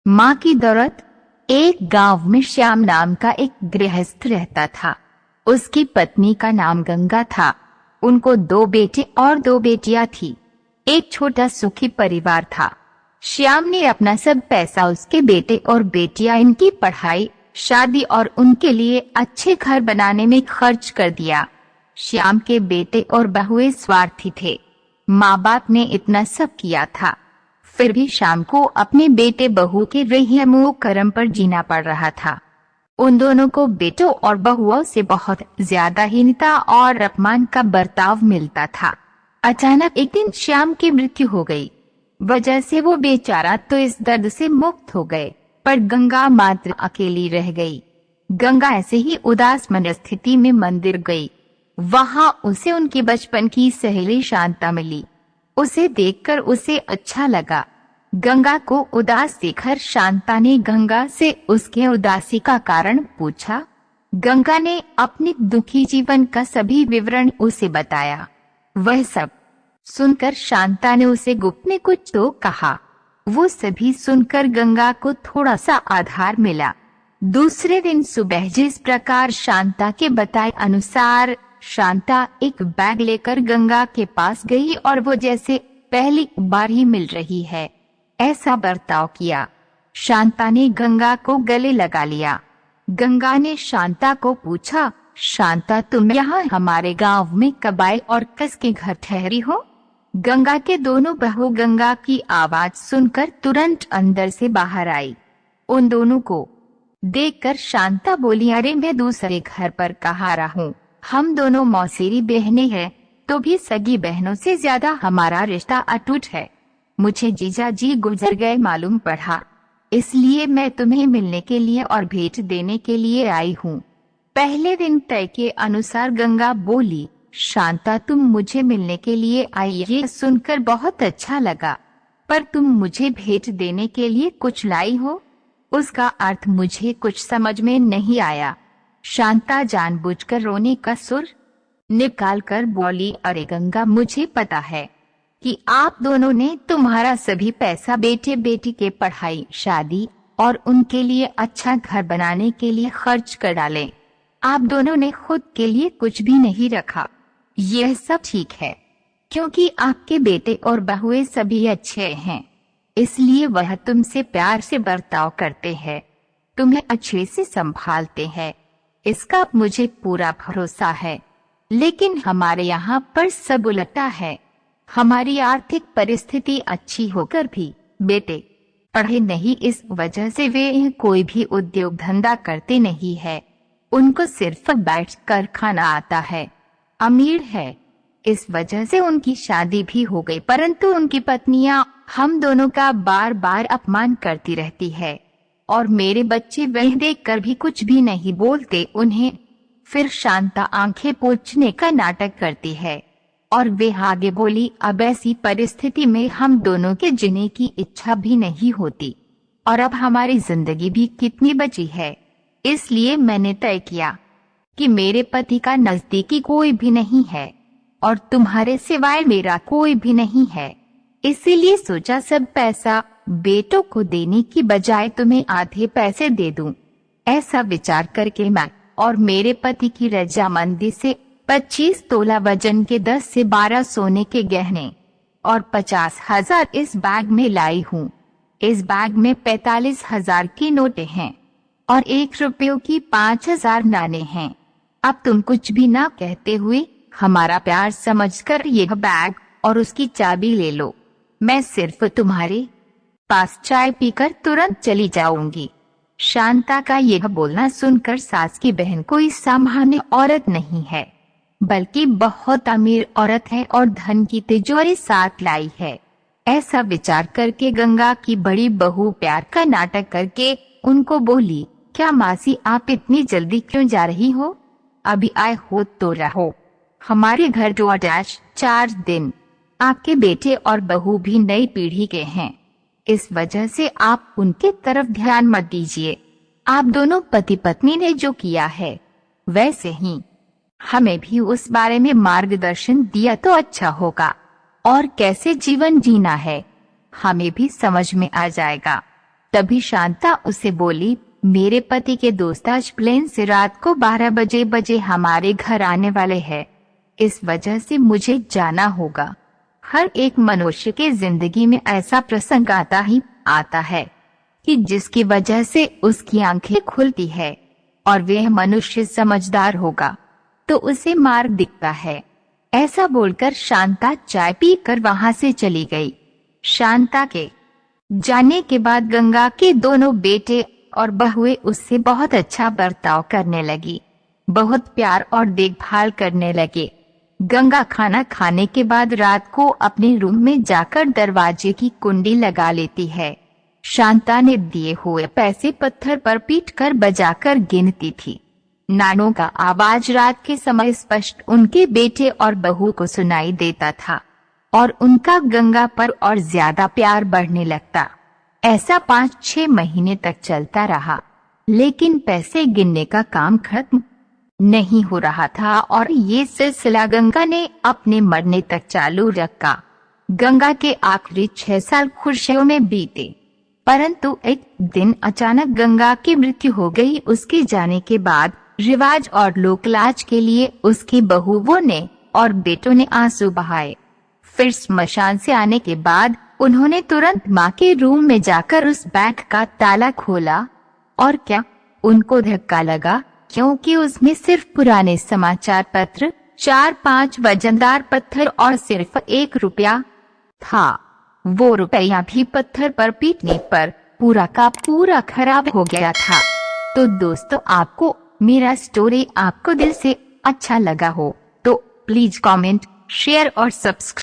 माँ की दौलत। एक गांव में श्याम नाम का एक गृहस्थ रहता था। उसकी पत्नी का नाम गंगा था। उनको 2 बेटे और 2 बेटियां थी। एक छोटा सुखी परिवार था। श्याम ने अपना सब पैसा उसके बेटे और बेटियां इनकी पढ़ाई, शादी और उनके लिए अच्छे घर बनाने में खर्च कर दिया। श्याम के बेटे और बहुएं स्वार्थी थे। माँ बाप ने इतना सब किया था, फिर भी श्याम को अपने बेटे बहू के रहम करम पर जीना पड़ रहा था। उन दोनों को बेटों और बहुओं से बहुत ज्यादा हीनता और अपमान का बर्ताव मिलता था। अचानक एक दिन श्याम की मृत्यु हो गई। वजह से वो बेचारा तो इस दर्द से मुक्त हो गए, पर गंगा मात्र अकेली रह गई। गंगा ऐसे ही उदास मनस्थिति में मंदिर गई। वहां उसे उनकी बचपन की सहेली शांता मिली। उसे देखकर उसे अच्छा लगा। गंगा को उदास देखकर शांता ने गंगा से उसके उदासी का कारण पूछा। गंगा ने अपने दुखी जीवन का सभी विवरण उसे बताया। वह सब सुनकर शांता ने उसे गुप्त में कुछ तो कहा। वो सभी सुनकर गंगा को थोड़ा सा आधार मिला। दूसरे दिन सुबह जिस प्रकार शांता के बताए अनुसार शांता एक बैग लेकर गंगा के पास गई और वो जैसे पहली बार ही मिल रही है ऐसा बर्ताव किया। शांता ने गंगा को गले लगा लिया। गंगा ने शांता को पूछा, शांता तुम यहाँ हमारे गांव में कब आए और किसके घर ठहरी हो? गंगा के दोनों बहू गंगा की आवाज सुनकर तुरंत अंदर से बाहर आई। उन दोनों को देखकर शांता बोली, अरे मैं दूसरे घर पर कहाँ रहूं? हम दोनों मौसेरी बहनें हैं, तो भी सगी बहनों से ज्यादा हमारा रिश्ता अटूट है। मुझे जीजा जी गुजर गए मालूम पड़ा, इसलिए मैं तुम्हें मिलने के लिए और भेंट देने के लिए आई हूँ। पहले दिन तय के अनुसार गंगा बोली, शांता तुम मुझे मिलने के लिए आई, ये सुनकर बहुत अच्छा लगा, पर तुम मुझे भेंट देने के लिए कुछ लाई हो, उसका अर्थ मुझे कुछ समझ में नहीं आया। शांता जानबूझकर रोने का सुर निकालकर बोली, अरे गंगा मुझे पता है कि आप दोनों ने तुम्हारा सभी पैसा बेटे बेटी के पढ़ाई, शादी और उनके लिए अच्छा घर बनाने के लिए खर्च कर डाले। आप दोनों ने खुद के लिए कुछ भी नहीं रखा। यह सब ठीक है, क्योंकि आपके बेटे और बहुएं सभी अच्छे हैं, इसलिए वह तुमसे प्यार से बर्ताव करते हैं, तुम्हें अच्छे से संभालते हैं, इसका मुझे पूरा भरोसा है। लेकिन हमारे यहाँ पर सब उल्टा है। हमारी आर्थिक परिस्थिति अच्छी होकर भी बेटे पढ़े नहीं, इस वजह से वे कोई भी उद्योग धंधा करते नहीं है। उनको सिर्फ बैठकर खाना आता है। अमीर है, इस वजह से उनकी शादी भी हो गई, परंतु उनकी पत्नियां हम दोनों का बार बार अपमान करती रहती है और मेरे बच्चे वह देखकर भी कुछ भी नहीं बोलते उन्हें। फिर शांता आंखें पोंछने का नाटक करती है और वे आगे बोली, अब ऐसी परिस्थिति में हम दोनों के जीने की इच्छा भी नहीं होती और अब हमारी जिंदगी भी कितनी बची है, इसलिए मैंने तय किया कि मेरे पति का नजदीकी कोई भी नहीं है और तुम्हारे सिवाय मेरा कोई भी नहीं है, इसीलिए सोचा सब पैसा बेटों को देने की बजाय तुम्हें आधे पैसे दे दूं। ऐसा विचार करके मैं और मेरे पति की रजामंदी से 25 तोला वजन के 10 से 12 सोने के गहने और 50,000 इस बैग में लाई हूँ। इस बैग में 45,000 की नोटें हैं और 1 रुपये की 5,000 नाणे हैं। अब तुम कुछ भी ना कहते हुए हमारा प्यार समझकर यह बैग और उसकी चाबी ले लो। मैं सिर्फ तुम्हारे पास चाय पीकर तुरंत चली जाऊंगी। शांता का यह बोलना सुनकर सास की बहन कोई सामान्य औरत नहीं है, बल्कि बहुत अमीर औरत है और धन की तिजोरी साथ लाई है। ऐसा विचार करके गंगा की बड़ी बहू प्यार का नाटक करके उनको बोली, क्या मासी आप इतनी जल्दी क्यों जा रही हो? अभी आए हो तो रहो, हमारे घर 4 दिन। आपके बेटे और बहू भी नई पीढ़ी के हैं, इस वजह से आप उनके तरफ ध्यान मत दीजिए। आप दोनों पति पत्नी ने जो किया है वैसे ही हमें भी उस बारे में मार्गदर्शन दिया तो अच्छा होगा, और कैसे जीवन जीना है हमें भी समझ में आ जाएगा। तभी शांता उसे बोली, मेरे पति के दोस्त आज प्लेन से रात को 12 बजे हमारे घर आने वाले हैं। इस वजह से मुझे जाना होगा। हर एक मनुष्य के जिंदगी में ऐसा प्रसंग आता है कि जिसकी वजह से उसकी आंखें खुलती है और वह मनुष्य समझदार होगा तो उसे मार्ग दिखता है। ऐसा बोलकर शांता चाय पीकर वहां से चली गई। शांता के जाने के बाद गंगा के दोनों बेटे और बहुएं उससे बहुत अच्छा बर्ताव करने लगी, बहुत प्यार और देखभाल करने लगे। गंगा खाना खाने के बाद रात को अपने रूम में जाकर दरवाजे की कुंडी लगा लेती है। शांता ने दिए हुए पैसे पत्थर पर पीटकर बजाकर गिनती थी। नानों का आवाज रात के समय स्पष्ट उनके बेटे और बहू को सुनाई देता था और उनका गंगा पर और ज्यादा प्यार बढ़ने लगता। ऐसा 5-6 महीने तक चलता रहा, लेकिन पैसे गिनने का काम खत्म नहीं हो रहा था और ये सिलसिला गंगा ने अपने मरने तक चालू रखा। गंगा के आखिरी 6 साल खुशियों में बीते, परंतु एक दिन अचानक गंगा की मृत्यु हो गई। उसके जाने के बाद रिवाज और लोकलाज के लिए उसकी बहुओं ने और बेटों ने आंसू बहाए। फिर स्मशान से आने के बाद उन्होंने तुरंत माँ के रूम में जाकर उस बैग का ताला खोला और क्या उनको धक्का लगा, क्योंकि उसमें सिर्फ पुराने समाचार पत्र, 4-5 वजनदार पत्थर और सिर्फ 1 रुपया था। वो रुपया भी पत्थर पर पीटने पर पूरा का पूरा खराब हो गया था। तो दोस्तों, आपको मेरा स्टोरी आपको दिल से अच्छा लगा हो तो प्लीज कमेंट, शेयर और सब्सक्राइब